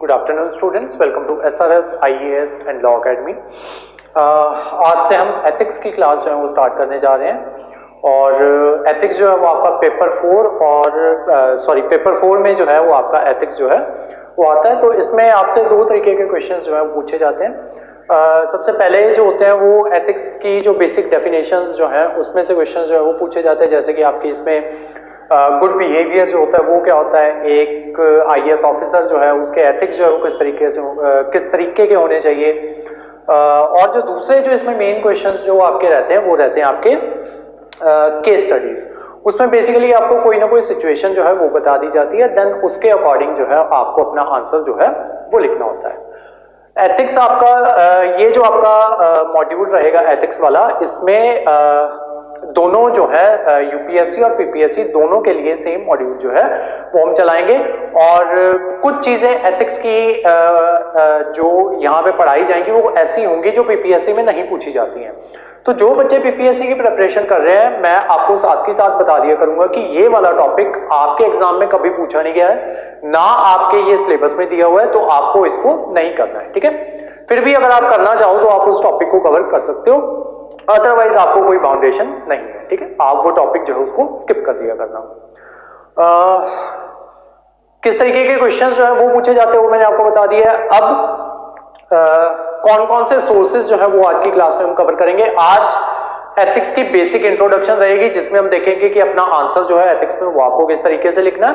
Good afternoon students, welcome to SRS IAS and law academy. आज से हम ethics की क्लास जो है वो स्टार्ट करने जा रहे हैं और एथिक्स जो है वो आपका पेपर 4 में जो है वो आपका एथिक्स जो है वो आता है। तो इसमें आपसे दो तरीके के क्वेश्चंस जो है पूछे जाते हैं। सबसे पहले जो होते हैं वो एथिक्स की जो बेसिक डेफिनेशंस जो है उसमें से क्वेश्चन जो है वो पूछे जाते हैं, जैसे कि आपकी इसमें गुड बिहेवियर जो होता है वो क्या होता है, एक IAS ऑफिसर जो है उसके एथिक्स जो है वो किस तरीके के होने चाहिए, और जो दूसरे जो इसमें मेन क्वेश्चंस जो आपके रहते हैं वो रहते हैं आपके केस स्टडीज। उसमें बेसिकली आपको कोई ना कोई सिचुएशन जो है वो बता दी जाती है, देन उसके अकॉर्डिंग जो है आपको अपना आंसर जो है वो लिखना होता है। एथिक्स आपका ये जो आपका मॉड्यूल रहेगा एथिक्स वाला, इसमें दोनों जो है UPSC और PPSC दोनों के लिए सेम मॉड्यूल जो है वो हम चलाएंगे। और कुछ चीजें एथिक्स की जो यहाँ पे पढ़ाई जाएंगी वो ऐसी होंगी जो PPSC में नहीं पूछी जाती हैं। तो जो बच्चे PPSC की प्रिपरेशन कर रहे हैं, मैं आपको साथ ही साथ बता दिया करूंगा कि ये वाला टॉपिक आपके एग्जाम में कभी पूछा नहीं गया है, ना आपके ये सिलेबस में दिया हुआ है, तो आपको इसको नहीं करना है, ठीक है। फिर भी अगर आप करना चाहो तो आप उस टॉपिक को कवर कर सकते हो, अदरवाइज आपको कोई बाउंडेशन नहीं है, ठीक है। आप वो टॉपिक जो है उसको स्किप कर दिया करना। किस तरीके के क्वेश्चंस जो है वो पूछे जाते हैं वो मैंने आपको बता दिया है। अब कौन कौन से सोर्सेज जो है वो आज की क्लास में हम कवर करेंगे। आज एथिक्स की बेसिक इंट्रोडक्शन रहेगी, जिसमें हम देखेंगे कि अपना आंसर जो है एथिक्स में वो आपको किस तरीके से लिखना है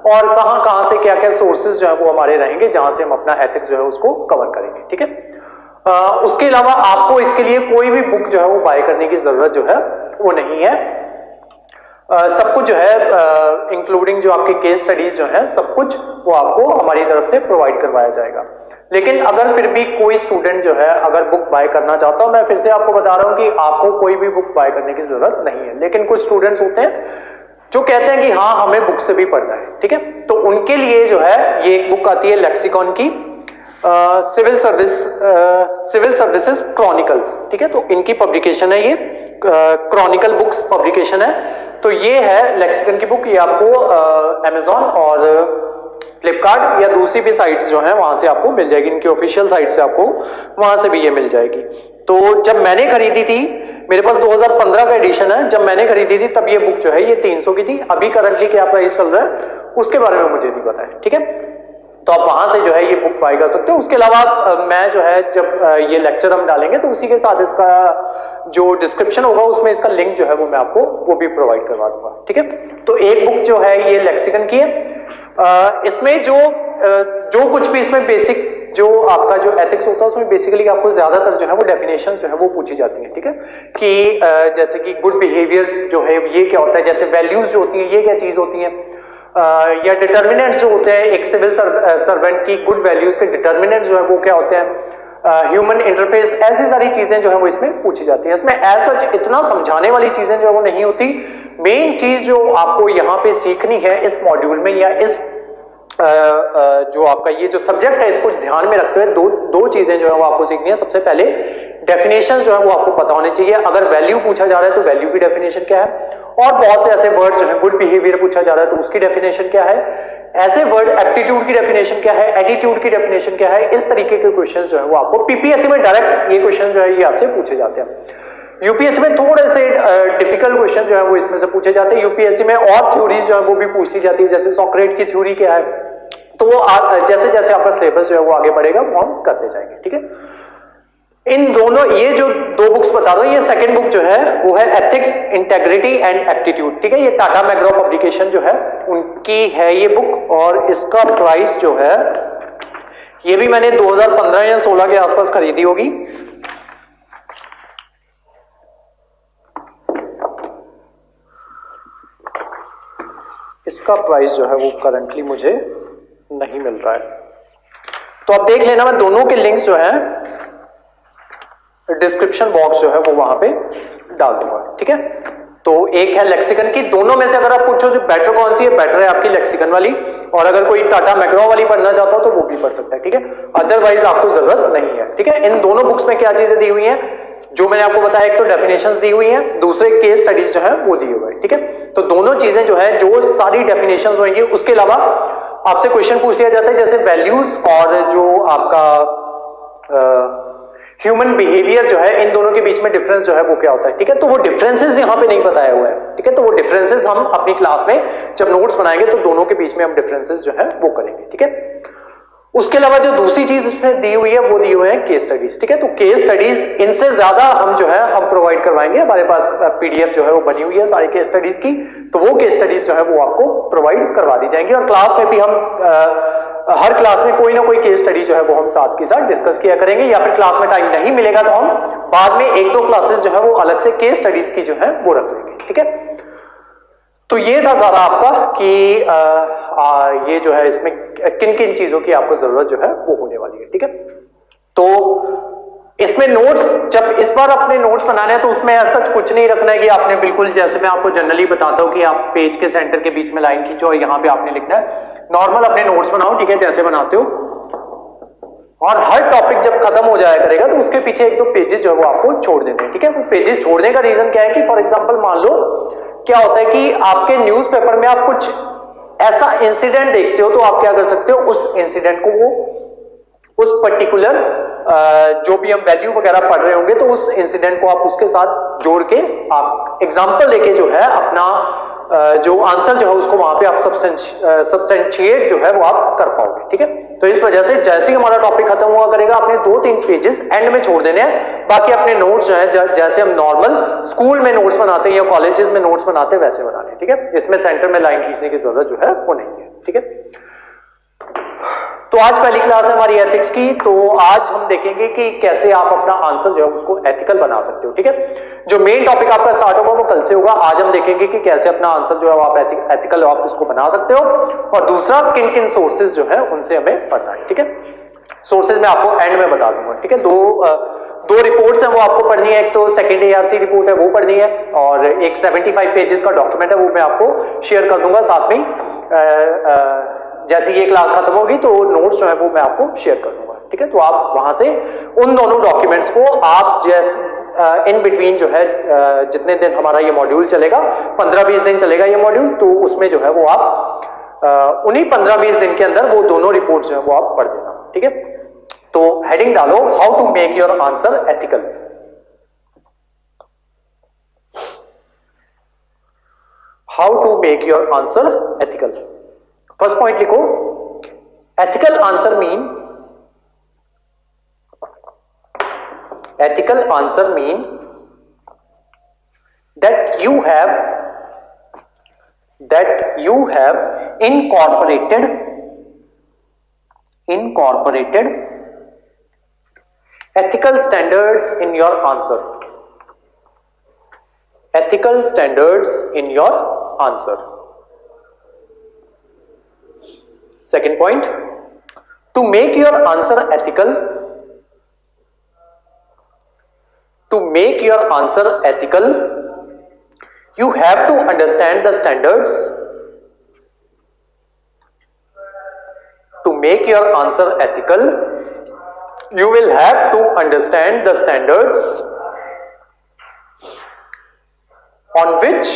और कहां कहां से क्या क्या सोर्सेज जो है वो हमारे रहेंगे जहां से हम अपना एथिक्स जो है उसको कवर करेंगे, ठीक है। उसके अलावा आपको इसके लिए कोई भी बुक जो है वो बाय करने की जरूरत जो है वो नहीं है। सब कुछ जो है इंक्लूडिंग जो आपके केस स्टडीज जो है सब कुछ वो आपको हमारी तरफ से प्रोवाइड करवाया जाएगा। लेकिन अगर फिर भी कोई स्टूडेंट जो है अगर बुक बाय करना चाहता हूं, मैं फिर से आपको बता रहा हूं कि आपको कोई भी बुक बाय करने की जरूरत नहीं है। लेकिन कुछ स्टूडेंट्स होते हैं जो कहते हैं कि हाँ हमें बुक से भी पढ़ना है, ठीक है। तो उनके लिए जो है ये एक बुक आती है लेक्सिकॉन की, सिविल सर्विसेज क्रॉनिकल्स, ठीक है। तो इनकी पब्लिकेशन है, ये क्रॉनिकल बुक्स पब्लिकेशन है। तो ये है लेक्सिकन की बुक, ये आपको Amazon और फ्लिपकार्ट या दूसरी भी साइट्स जो हैं वहां से आपको मिल जाएगी, इनकी ऑफिशियल साइट से आपको वहां से भी ये मिल जाएगी। तो जब मैंने खरीदी थी, मेरे पास 2015 का एडिशन है, जब मैंने खरीदी थी तब ये बुक जो है ये 300 की थी। अभी करंटली क्या प्राइस चल रहा है उसके बारे में मुझे नहीं पता है, ठीक है। तो आप वहां से जो है ये बुक बाय कर सकते हो। उसके अलावा मैं जो है जब ये लेक्चर हम डालेंगे तो उसी के साथ इसका जो डिस्क्रिप्शन होगा उसमें इसका लिंक जो है वो मैं आपको वो भी प्रोवाइड करवा दूंगा, ठीक है। तो एक बुक जो है ये लेक्सिकन की है। इसमें जो कुछ भी इसमें बेसिक जो आपका जो एथिक्स होता है उसमें बेसिकली आपको ज्यादातर जो है वो डेफिनेशन जो है वो पूछी जाती है, ठीक है। कि जैसे कि गुड बिहेवियर जो है ये क्या होता है, जैसे वैल्यूज जो होती है ये क्या चीज होती है, या डिटर्मिनेंट्स जो होते हैं एक सिविल सर्वेंट की गुड वैल्यूज के डिटर्मिनेंट्स जो है वो क्या होते हैं, ह्यूमन इंटरफेस, ऐसी सारी चीजें जो है वो इसमें पूछी जाती हैं। इसमें ऐसा इतना समझाने वाली चीजें जो है वो नहीं होती। मेन चीज जो आपको यहाँ पे सीखनी है इस मॉड्यूल में या इस जो आपका ये जो सब्जेक्ट है इसको ध्यान में रखते हुए दो चीजें जो है वो आपको सीखनी है। सबसे पहले डेफिनेशन जो है वो आपको पता होने चाहिए। अगर वैल्यू पूछा जा रहा है तो वैल्यू की डेफिनेशन क्या है, और बहुत से ऐसे वर्ड्स जो है गुड बिहेवियर पूछा जा रहा है तो उसकी डेफिनेशन क्या है, ऐसे वर्ड एप्टीट्यूड की डेफिनेशन क्या है, एटीट्यूड की डेफिनेशन क्या है। इस तरीके के क्वेश्चन जो है वो आपको PPSC में डायरेक्ट ये क्वेश्चन जो है ये आपसे पूछे जाते हैं। UPSC में थोड़े से डिफिकल्ट क्वेश्चन जो है वो इसमें से पूछे जाते हैं। UPSC में और थ्योरीज जो है वो भी पूछी जाती है, जैसे सॉक्रेट की थ्योरी क्या है। तो वो जैसे जैसे आपका सिलेबस जो है वो आगे बढ़ेगा वो हम करते जाएंगे, ठीक है। इन दोनों ये जो दो बुक्स बता रहा हूं, ये सेकंड बुक जो है वो है एथिक्स, इंटेग्रिटी एंड एप्टीट्यूड, ठीक है। ये टाटा मैग्रो पब्लिकेशन जो है उनकी है ये बुक, और इसका प्राइस जो है ये भी मैंने 2015 या 16 के आसपास खरीदी होगी। इसका प्राइस जो है वो करंटली मुझे नहीं मिल रहा है, तो आप देख लेना, मैं दोनों के लिंक्स जो है डिस्क्रिप्शन बॉक्स जो है वो वहां पे डाल दूंगा, ठीक है। तो एक है लेक्सिकन की, दोनों में से अगर आप पूछो जो बेटर कौन सी है, बेटर है आपकी लेक्सिकन वाली, और अगर कोई टाटा मैग्रो वाली पढ़ना चाहता हो तो वो भी पढ़ सकता है, ठीक है। अदरवाइज आपको जरूरत नहीं है, ठीक है। इन दोनों बुक्स में क्या चीजें दी हुई हैं जो मैंने आपको बताया, एक तो डेफिनेशंस दी हुई हैं, दूसरे केस स्टडीज जो है वो दी हुई है, ठीक है। तो दोनों चीजें जो है जो सारी डेफिनेशंस होंगी, उसके अलावा आपसे क्वेश्चन पूछ लिया जाता है जैसे वैल्यूज और जो आपका ह्यूमन बिहेवियर जो है, इन दोनों के बीच में डिफरेंस जो है वो क्या होता है, ठीक है। तो वो डिफरेंसेस यहाँ पे नहीं बताया हुआ है, ठीक है। तो वो डिफरेंसेस हम अपनी क्लास में जब नोट्स बनाएंगे तो दोनों के बीच में हम डिफरेंसेस जो है वो करेंगे, ठीक है। उसके अलावा जो दूसरी चीज इसमें दी हुई है वो दी हुई है केस स्टडीज, ठीक है। तो केस स्टडीज इनसे ज्यादा हम जो है हम प्रोवाइड करवाएंगे, हमारे पास पीडीएफ जो है वो बनी हुई है सारी केस स्टडीज की, तो वो केस स्टडीज जो है वो आपको प्रोवाइड करवा दी जाएंगी। और क्लास में भी हम हर क्लास में कोई ना कोई केस स्टडी जो है वो हम साथ के साथ डिस्कस किया करेंगे, या फिर क्लास में टाइम नहीं मिलेगा तो हम बाद में 1-2 क्लासेस जो है वो अलग से केस स्टडीज की जो है वो रख लेंगे, ठीक है। तो ये था सारा आपका कि ये जो है इसमें किन किन चीजों की आपको जरूरत जो है वो होने वाली है, ठीक है। तो इसमें नोट्स जब इस बार अपने नोट्स बनाने हैं तो उसमें ऐसा कुछ नहीं रखना है कि आपने बिल्कुल, जैसे मैं आपको जनरली बताता हूं कि आप पेज के सेंटर के बीच में लाइन खींचो और यहां पे आपने लिखना है। नॉर्मल अपने नोट्स बनाओ, ठीक है, जैसे बनाते हो, और हर टॉपिक जब खत्म हो जाया करेगा तो उसके पीछे 1-2 पेजेस जो है वो आपको छोड़ देने हैं, ठीक है। वो पेजेस छोड़ने का रीजन क्या है कि फॉर एग्जांपल मान लो क्या होता है कि आपके न्यूज़पेपर में आप कुछ ऐसा इंसिडेंट देखते हो तो आप क्या कर सकते हो, उस इंसिडेंट को वो उस पर्टिकुलर जो भी हम वैल्यू वगैरह पढ़ रहे होंगे तो उस इंसिडेंट को आप उसके साथ जोड़ के आप एग्जांपल लेके जो है अपना जो आंसर जो है उसको वहां पे आप सब्सटेंशिएट जो है वो आप कर पाओगे, ठीक है। तो इस वजह से जैसे ही हमारा टॉपिक खत्म हुआ करेगा आपने 2-3 पेजेस एंड में छोड़ देने हैं, बाकी अपने नोट्स जो है जैसे हम नॉर्मल स्कूल में नोट्स बनाते हैं या कॉलेजेस में नोट्स बनाते हैं वैसे बनाने, ठीक है। इसमें सेंटर में लाइन खींचने की जरूरत जो है वो नहीं है, ठीक है। तो आज पहली क्लास है हमारी एथिक्स की, तो आज हम देखेंगे कि कैसे आप अपना आंसर जो है उसको एथिकल बना सकते हो, ठीक है। जो मेन टॉपिक आपका स्टार्ट होगा वो कल से होगा, आज हम देखेंगे कि कैसे अपना आंसर जो है आप एथिकल आप इसको बना सकते हो, और दूसरा किन किन सोर्सेज जो है उनसे हमें पढ़ना है, ठीक है। सोर्सेज मैं आपको एंड में बता दूंगा, ठीक है। दो रिपोर्ट्स हैं वो आपको पढ़नी है, एक तो सेकंड ARC रिपोर्ट है वो पढ़नी है, और एक 75 पेजेस का डॉक्यूमेंट है वो मैं आपको शेयर कर दूंगा साथ में। जैसे ये क्लास खत्म होगी तो नोट्स जो है वो मैं आपको शेयर कर दूंगा, ठीक है। तो आप वहां से उन दोनों डॉक्यूमेंट्स को आप जैसे इन बिटवीन जो है जितने दिन हमारा ये मॉड्यूल चलेगा, 15-20 दिन चलेगा ये मॉड्यूल, तो उसमें जो है वो आप उन्हीं 15-20 दिन के अंदर वो दोनों रिपोर्ट्स जो है वो आप पढ़ देना, ठीक है। तो हेडिंग डालो, how to make your answer ethical. How to make your answer ethical. First point लिखो, ethical answer mean that you have incorporated ethical standards in your answer. Ethical standards in your answer. Second point, to make your answer ethical, you have to understand the standards. To make your answer ethical, you will have to understand the standards on which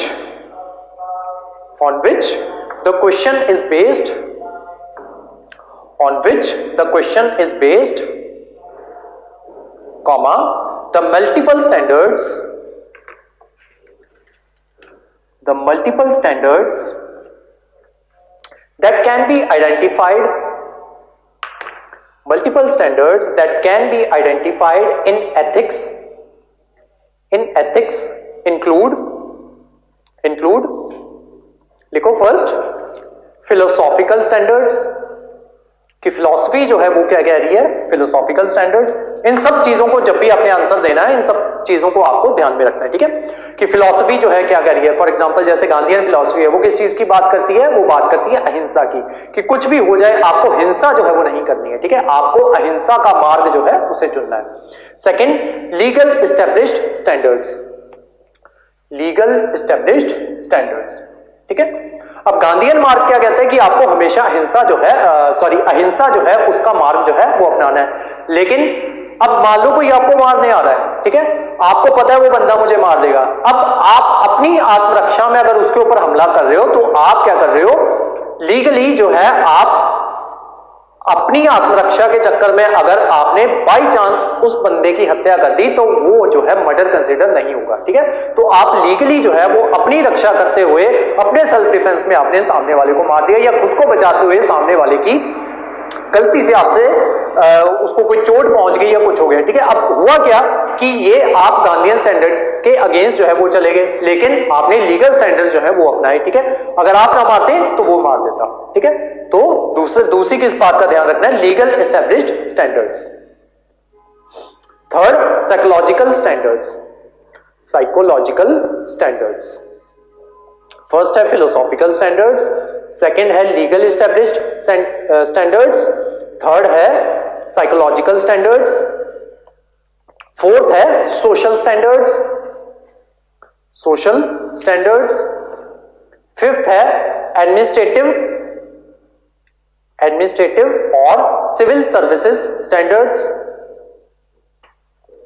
the question is based, comma, the multiple standards that can be identified in ethics include लिखो first philosophical standards, कि philosophy जो है वो क्या कह रही है, philosophical standards. इन सब चीजों को जब भी आपने आंसर देना है इन सब चीजों को आपको ध्यान में रखना है, ठीक है, कि फिलॉसफी जो है क्या कह रही है। फॉर एग्जांपल जैसे गांधीयन फिलॉसफी है वो किस चीज की बात करती है, वो बात करती है अहिंसा की, कि कुछ भी हो जाए आपको हिंसा जो है वो नहीं करनी है, ठीक है, आपको अहिंसा का मार्ग जो है उसे चुनना है। सेकेंड, लीगल एस्टेब्लिश्ड स्टैंडर्ड्स, ठीक है। अब गांधीयन मार्ग क्या कहता है कि आपको हमेशा अहिंसा जो है उसका मार्ग जो है वो अपनाना है। लेकिन अब मान लो कोई आपको मारने आ रहा है, ठीक है, आपको पता है वो बंदा मुझे मार देगा, अब आप अपनी आत्मरक्षा में अगर उसके ऊपर हमला कर रहे हो तो आप क्या कर रहे हो, लीगली जो है आप अपनी आत्मरक्षा के चक्कर में अगर आपने बाई चांस उस बंदे की हत्या कर दी तो वो जो है मर्डर कंसीडर नहीं होगा, ठीक है। तो आप लीगली जो है वो अपनी रक्षा करते हुए अपने सेल्फ डिफेंस में आपने सामने वाले को मार दिया या खुद को बचाते हुए सामने वाले की गलती से आपसे उसको कोई चोट पहुंच गई या कुछ हो गया, ठीक है। अब हुआ क्या कि ये आप गांधीयन स्टैंडर्ड्स के अगेंस्ट जो है वो चले गए, लेकिन आपने लीगल स्टैंडर्ड्स जो है वो अपनाए, ठीक है। अगर आप ना मारते तो वो मार देता, ठीक है। तो दूसरी किस बात का ध्यान रखना है, legal established standards. Third, psychological standards, psychological standards. First है फिलोसॉफिकल स्टैंडर्ड्स, सेकंड है लीगल एस्टैब्लिश्ड स्टैंडर्ड्स, थर्ड है साइकोलॉजिकल स्टैंडर्ड्स, फोर्थ है social standards, social standards, fifth है एडमिनिस्ट्रेटिव और सिविल सर्विसेज स्टैंडर्ड्स,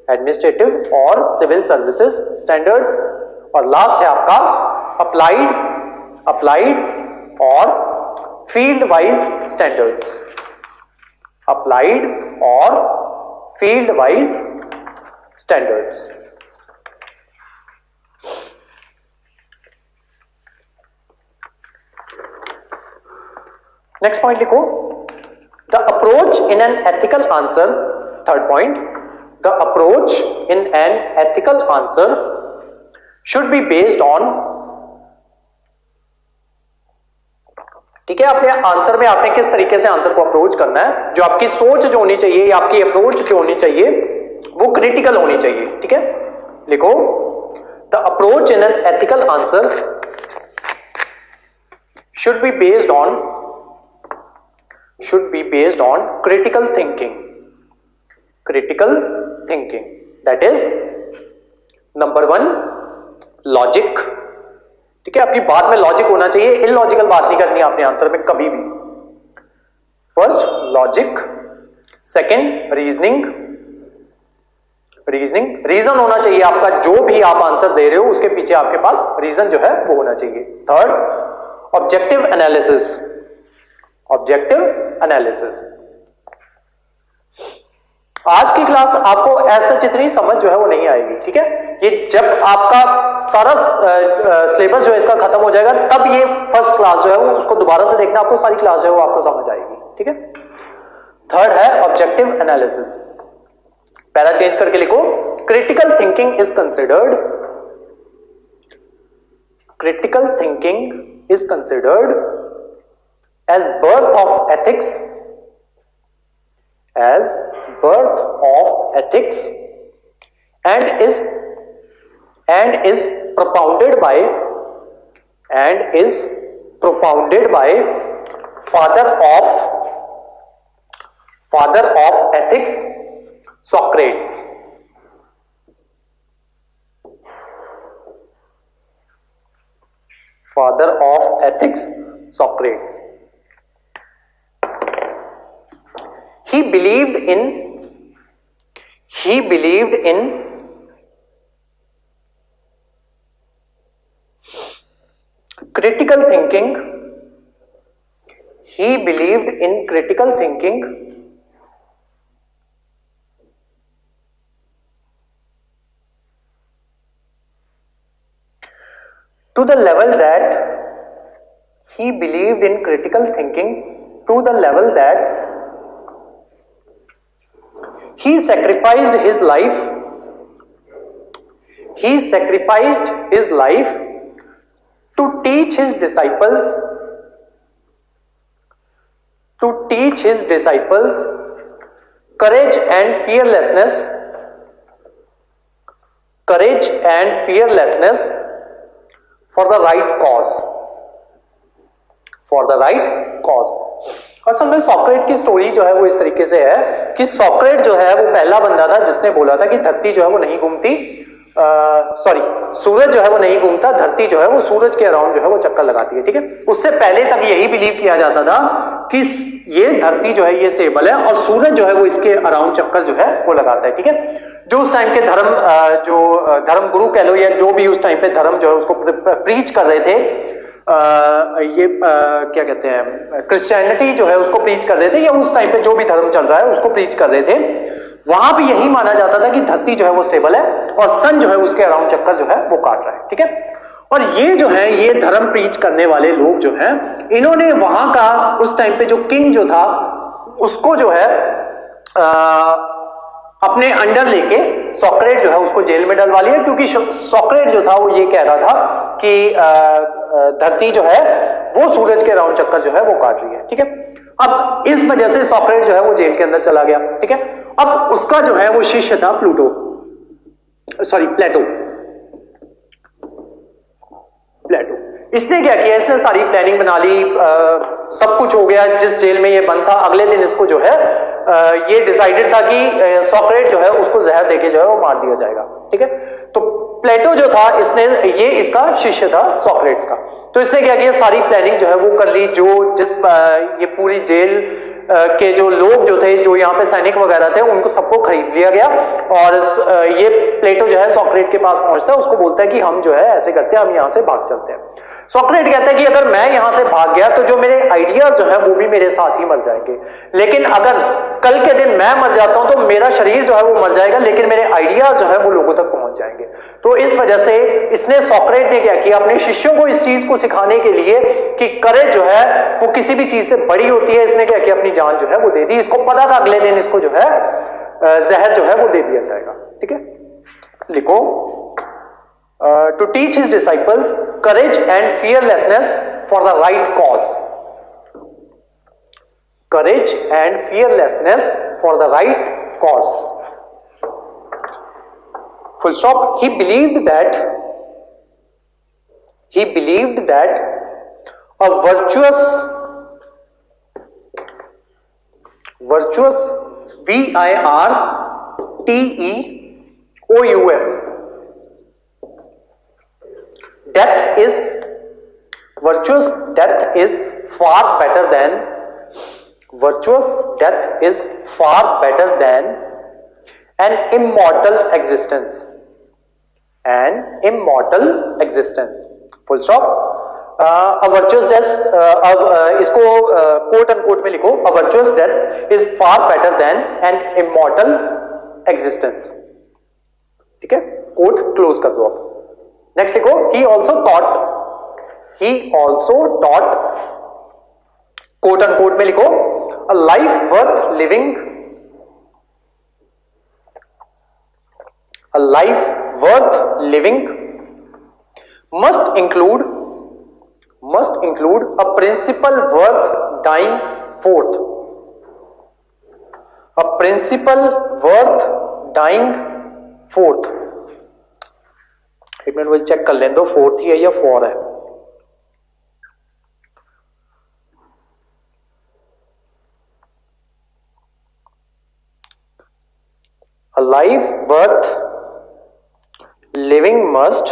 एडमिनिस्ट्रेटिव और सिविल सर्विसेज स्टैंडर्ड्स, और last है आपका अप्लाइड और फील्ड वाइज स्टैंडर्ड्स, अप्लाइड और field wise standards. Next point लिखो, the approach in an ethical answer, third point, the approach in an ethical answer should be based on, ठीक है। अपने answer में आपने किस तरीके से आंसर को अप्रोच करना है, जो आपकी सोच जो होनी चाहिए या आपकी अप्रोच जो होनी चाहिए वो क्रिटिकल होनी चाहिए, ठीक है। लिखो, the approach in an ethical answer should be based on critical thinking, that is number 1 logic, ठीक है। आपकी बात में लॉजिक होना चाहिए, इलॉजिकल बात नहीं करनी आपने आंसर में कभी भी। First logic, second reasoning, reason होना चाहिए आपका, जो भी आप आंसर दे रहे हो उसके पीछे आपके पास रीजन जो है वो होना चाहिए। थर्ड ऑब्जेक्टिव एनालिसिस, आज की क्लास आपको ऐसा इतनी समझ जो है वो नहीं आएगी, ठीक है। ये जब आपका सारा सिलेबस जो है इसका खत्म हो जाएगा तब ये फर्स्ट क्लास जो है वो उसको दोबारा से देखना, आपको सारी क्लास जो है वो आपको समझ आएगी, ठीक है। थर्ड है ऑब्जेक्टिव एनालिसिस, पहला चेंज करके लिखो, critical thinking is considered as birth of ethics and is propounded by father of ethics Socrates. Father of ethics Socrates. He believed in critical thinking. To the level that he sacrificed his life to teach his disciples courage and fearlessness for the right cause. असल में सॉक्रेट की story जो है वो इस तरीके से है कि सॉक्रेट जो है वो पहला बंदा था जिसने बोला था कि धरती जो है वो नहीं घूमती, सूरज जो है वो नहीं घूमता, धरती जो है वो सूरज के अराउंड जो है वो चक्कर लगाती है, ठीक है। उससे पहले तक यही बिलीव किया जाता था कि ये धरती जो है ये स्टेबल है और सूरज जो है वो इसके अराउंड चक्कर जो है वो लगाता है, ठीक है। जो उस टाइम के धर्म गुरु कह लो या जो भी उस टाइम पे धर्म जो है उसको प्रीच कर रहे थे, क्या कहते हैं, क्रिश्चियनिटी जो है उसको प्रीच कर रहे थे, या उस टाइम पे जो भी धर्म चल रहा है उसको प्रीच कर रहे थे, वहां भी यही माना जाता था कि धरती जो है वो स्टेबल है और सन जो है उसके अराउंड चक्कर जो है वो काट रहा है, ठीक है। और ये जो है ये धर्म प्रीच करने वाले लोग जो हैं, इन्होंने वहां का उस टाइम पे जो किंग जो था उसको जो है अपने अंडर लेके सोक्रेट जो है उसको जेल में डलवा लिया, क्योंकि सोक्रेट जो था वो ये कह रहा था कि धरती जो है वो सूरज के राउंड चक्कर जो है वो काट रही है, ठीक है। अब इस वजह से सोक्रेट जो है वो जेल के अंदर चला गया, ठीक है। अब उसका जो है वो शिष्य था प्लेटो। इसने क्या किया, इसने सारी प्लानिंग बना ली, सब कुछ हो गया, जिस जेल में ये बंद था अगले दिन इसको जो है ये डिसाइडेड था कि सोक्रेट जो है उसको जहर देके जो है वो मार दिया जाएगा, ठीक है। तो प्लेटो जो था इसने, ये इसका शिष्य था सोक्रेट्स का, तो इसने क्या किया, सारी प्लानिंग जो है वो कर ली, ये पूरी जेल के जो लोग जो थे, जो यहाँ पे सैनिक वगैरह थे, उनको सबको खरीद लिया गया, और ये प्लेटो जो है सोक्रेट के पास पहुंचता है, उसको बोलता है कि हम जो है ऐसे करते हैं, हम यहाँ से भाग चलते हैं। सोक्रेट कहता है कि अगर मैं यहां से भाग गया तो जो मेरे आइडियाज जो है वो भी मेरे साथ ही मर जाएंगे, लेकिन अगर कल के दिन मैं मर जाता हूं तो मेरा शरीर जो है वो मर जाएगा, लेकिन मेरे आइडियाज जो है वो लोगों तक पहुंच जाएंगे। तो इस वजह से इसने, सोक्रेट ने क्या किया, अपने शिष्यों को इस चीज को सिखाने के लिए कि करेज जो है वो किसी भी चीज से बड़ी होती है, इसने क्या किया, अपनी जान जो है वो दे दी। इसको पता था अगले दिन इसको जो है जहर जो है वो दे दिया जाएगा, ठीक है। लिखो, to teach his disciples courage and fearlessness for the right cause. Courage and fearlessness for the right cause. Full stop. He believed that a virtuous virtuous death is far better than an immortal existence. Full stop. A virtuous death, इसको coat end quote में लिखो, a virtuous death is far better than an immortal existence, ठीक है। Quote close कर दो आप। Next लिखो, he also taught, quote end quote में लिखो, a life worth living must include a principle worth dying forth. एक मिनट मुझे चेक कर लें दो, फोर्थ ही है या 4 है। A life worth living must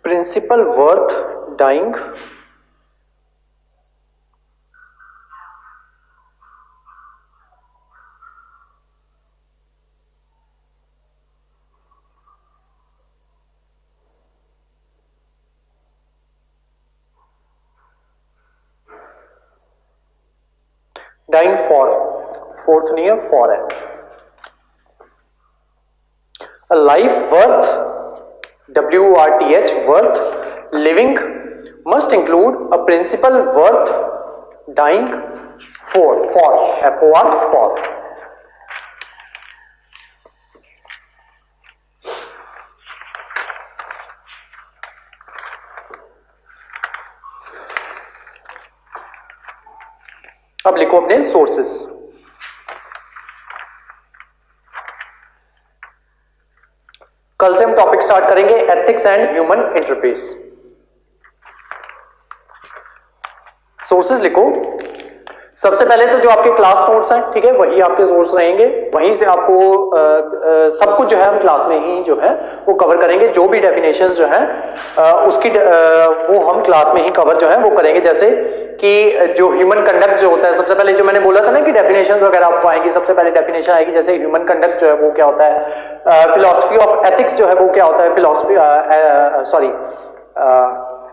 principle worth dying for, fourth नहीं है, 4 है। A life worth, worth living must include a principle worth dying for, for. अब लिखो अपने सोर्सेस। कल से हम टॉपिक स्टार्ट करेंगे ethics and human interface. Sources लिखो। सबसे पहले तो जो आपके क्लास नोट्स हैं, ठीक है, वही आपके सोर्स रहेंगे। वहीं से आपको सब कुछ जो है हम क्लास में ही जो है वो कवर करेंगे। जो भी डेफिनेशंस जो है उसकी वो हम क्लास में ही कवर जो है वो करेंगे। जैसे कि जो ह्यूमन कंडक्ट जो होता है, सबसे पहले जो मैंने बोला था ना कि डेफिनेशंस वगैरह आपको आएंगी। सबसे पहले डेफिनेशन आएगी जैसे ह्यूमन कंडक्ट जो है वो क्या होता है, फिलॉसफी ऑफ एथिक्स जो है वो क्या होता है, फिलॉसफी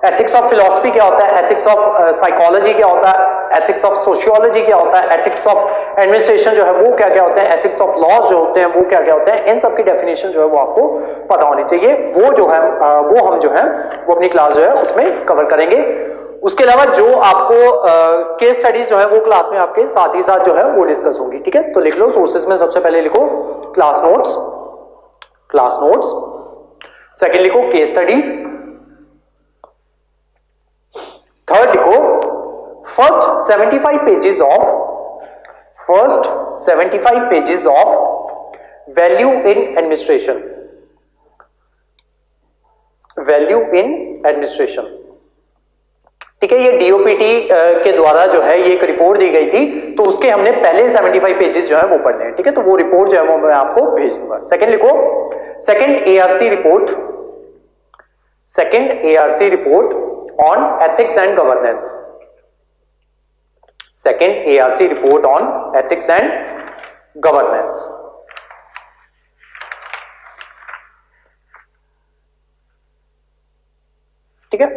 एथिक्स ऑफ फिलॉसफी क्या होता है, एथिक्स ऑफ साइकोलॉजी क्या होता है, एथिक्स ऑफ सोशियोलॉजी क्या होता है, एथिक्स ऑफ एडमिनिस्ट्रेशन जो है वो क्या क्या होते हैं, एथिक्स ऑफ लॉज जो होते हैं वो क्या क्या होते हैं। इन सब की डेफिनेशन जो है वो आपको पता होनी चाहिए। वो जो है वो हम जो है वो अपनी क्लास जो है उसमें कवर करेंगे। उसके अलावा जो आपको केस स्टडीज जो है वो क्लास में आपके साथ ही साथ जो है वो डिस्कस होंगी। ठीक है, तो लिख लो सोर्सेज में सबसे पहले लिखो class notes, class notes. Second लिखो केस स्टडीज। थर्ड लिखो first 75 pages of value in administration, value in administration. ठीक है, ये डीओपीटी के द्वारा जो है ये एक रिपोर्ट दी गई थी, तो उसके हमने पहले 75 पेजेस जो है वो पढ़ने हैं। ठीक है, तो वो रिपोर्ट जो है वो मैं आपको भेज दूंगा। सेकंड लिखो second ARC report, second ARC report on ethics and governance, second ARC report on ethics and governance। ठीक है,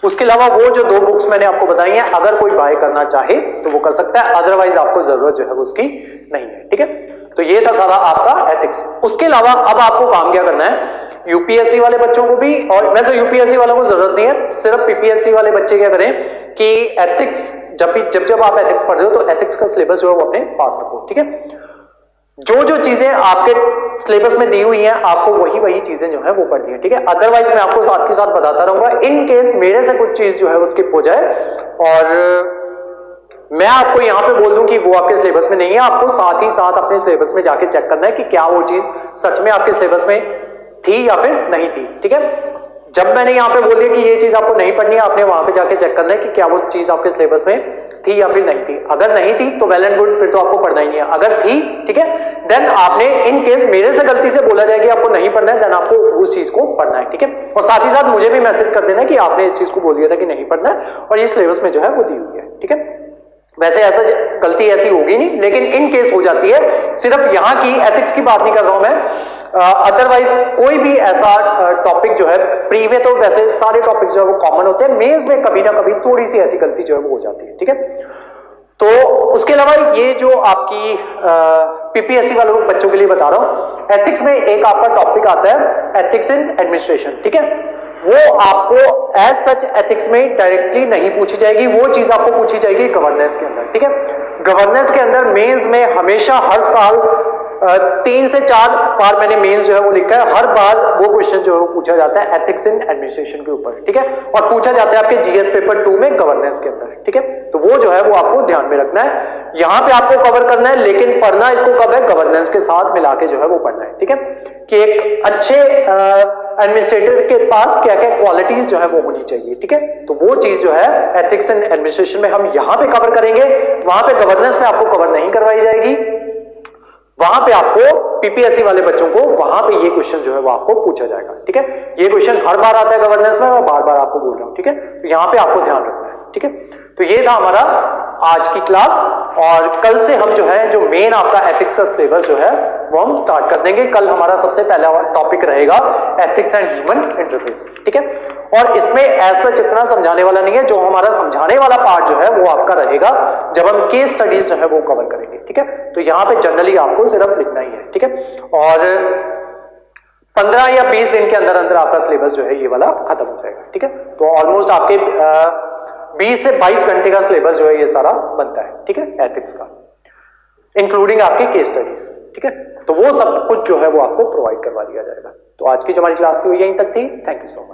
उसके अलावा वो जो दो बुक्स मैंने आपको बताई हैं, अगर कोई बाय करना चाहे तो वो कर सकता है, अदरवाइज आपको जरूरत जो है उसकी नहीं है। ठीक है, तो ये था सारा आपका एथिक्स। उसके अलावा अब आपको काम क्या करना है, यूपीएससी वाले बच्चों को भी, और वैसे यूपीएससी वालों को जरूरत नहीं है, सिर्फ पीपीएससी वाले बच्चे क्या करें कि एथिक्स जब आप एथिक्स पढ़ रहे हो तो एथिक्स का सिलेबस जो है वो अपने पास रखो। ठीक है, जो जो चीजें आपके सिलेबस में दी हुई हैं आपको वही चीजें जो है वो पढ़नी है। ठीक है, अदरवाइज मैं आपको साथ के साथ बताता रहूंगा, इन केस मेरे से कुछ चीज जो है वो स्किप हो जाए और मैं आपको यहां पे बोल दूं कि वो आपके सिलेबस में नहीं है, आपको साथ ही साथ अपने सिलेबस में जाके चेक करना है कि क्या वो चीज सच में आपके सिलेबस में थी या फिर नहीं थी। ठीक है, जब मैंने यहां पे बोल दिया कि ये चीज आपको नहीं पढ़नी है, आपने वहां पे जाके चेक करना है कि क्या वो चीज आपके सिलेबस में थी या फिर नहीं थी। अगर नहीं थी तो वेल एंड गुड, फिर तो आपको पढ़ना ही नहीं है। अगर थी, ठीक है, देन आपने इन केस मेरे से गलती से बोला जाए कि आपको नहीं पढ़ना है, देन आपको उस चीज को पढ़ना है। ठीक है, और साथ ही साथ मुझे भी मैसेज कर देना कि आपने इस चीज को बोल दिया था कि नहीं पढ़ना है और ये सिलेबस में जो है वो दी हुई है। ठीक है, वैसे ऐसा गलती ऐसी होगी नहीं, लेकिन इन केस हो जाती है। सिर्फ यहां की एथिक्स की बात नहीं कर रहा हूं मैं, अदरवाइज कोई भी ऐसा टॉपिक जो है, प्री में तो वैसे सारे टॉपिक जो है वो कॉमन होते हैं, मेंस में कभी ना कभी थोड़ी सी ऐसी गलती जो है वो हो जाती है। ठीक है, तो उसके अलावा ये जो आपकी पीपीएससी वालों बच्चों के लिए बता रहा हूं, एथिक्स में एक आपका टॉपिक आता है एथिक्स इन एडमिनिस्ट्रेशन। ठीक है, वो आपको एज सच एथिक्स में डायरेक्टली नहीं पूछी जाएगी, वो चीज आपको पूछी जाएगी गवर्नेंस के अंदर। ठीक है, गवर्नेंस के अंदर मेंस में हमेशा हर साल 3 से 4 बार मैंने मेंस जो है वो लिखा है, हर बार वो क्वेश्चन जो है वो पूछा जाता है एथिक्स इन एडमिनिस्ट्रेशन के ऊपर। ठीक है, और पूछा जाता है आपके जीएस पेपर 2 में गवर्नेंस के अंदर। ठीक है, तो वो जो है वो आपको ध्यान में रखना है, यहां पे आपको कवर करना है, लेकिन पढ़ना इसको कब है, गवर्नेंस के साथ मिला के जो है वो पढ़ना है। ठीक है, कि एक अच्छे एडमिनिस्ट्रेटर के पास क्या क्या क्वालिटीज जो है वो होनी चाहिए। ठीक है, तो वो चीज जो है एथिक्स एंड एडमिनिस्ट्रेशन में हम यहां पे कवर करेंगे, वहां पे गवर्नेंस में आपको कवर नहीं करवाई जाएगी। वहां पे आपको पीपीएससी वाले बच्चों को वहां पे ये क्वेश्चन जो है वो आपको पूछा जाएगा। ठीक है, ये क्वेश्चन हर बार आता है गवर्नेंस में, मैं बार बार आपको बोल रहा हूं। ठीक है, तो यहां पे आपको ध्यान रखना है। ठीक है, तो ये था हमारा आज की क्लास, और कल से हम जो है जो मेन आपका एथिक्स का सिलेबस जो है वो हम स्टार्ट कर देंगे। कल हमारा सबसे पहला टॉपिक रहेगा एथिक्स एंड ह्यूमन इंटरफेस। ठीक है, और इसमें ऐसा जितना समझाने वाला नहीं है, जो हमारा समझाने वाला पार्ट जो है वो आपका रहेगा जब हम केस स्टडीज जो है वो कवर करेंगे। ठीक है, तो यहां पे जनरली आपको सिर्फ लिखना ही है। ठीक है, और 15 या 20 दिन के अंदर अंदर आपका सिलेबस जो है ये वाला खत्म हो जाएगा। ठीक है, तो ऑलमोस्ट आपके 20 से 22 घंटे का सिलेबस जो है ये सारा बनता है। ठीक है, एथिक्स का, इंक्लूडिंग आपकी केस स्टडीज। ठीक है, तो वो सब कुछ जो है वो आपको प्रोवाइड करवा दिया जाएगा। तो आज की जो हमारी क्लास थी वो यहीं तक थी। Thank you so much.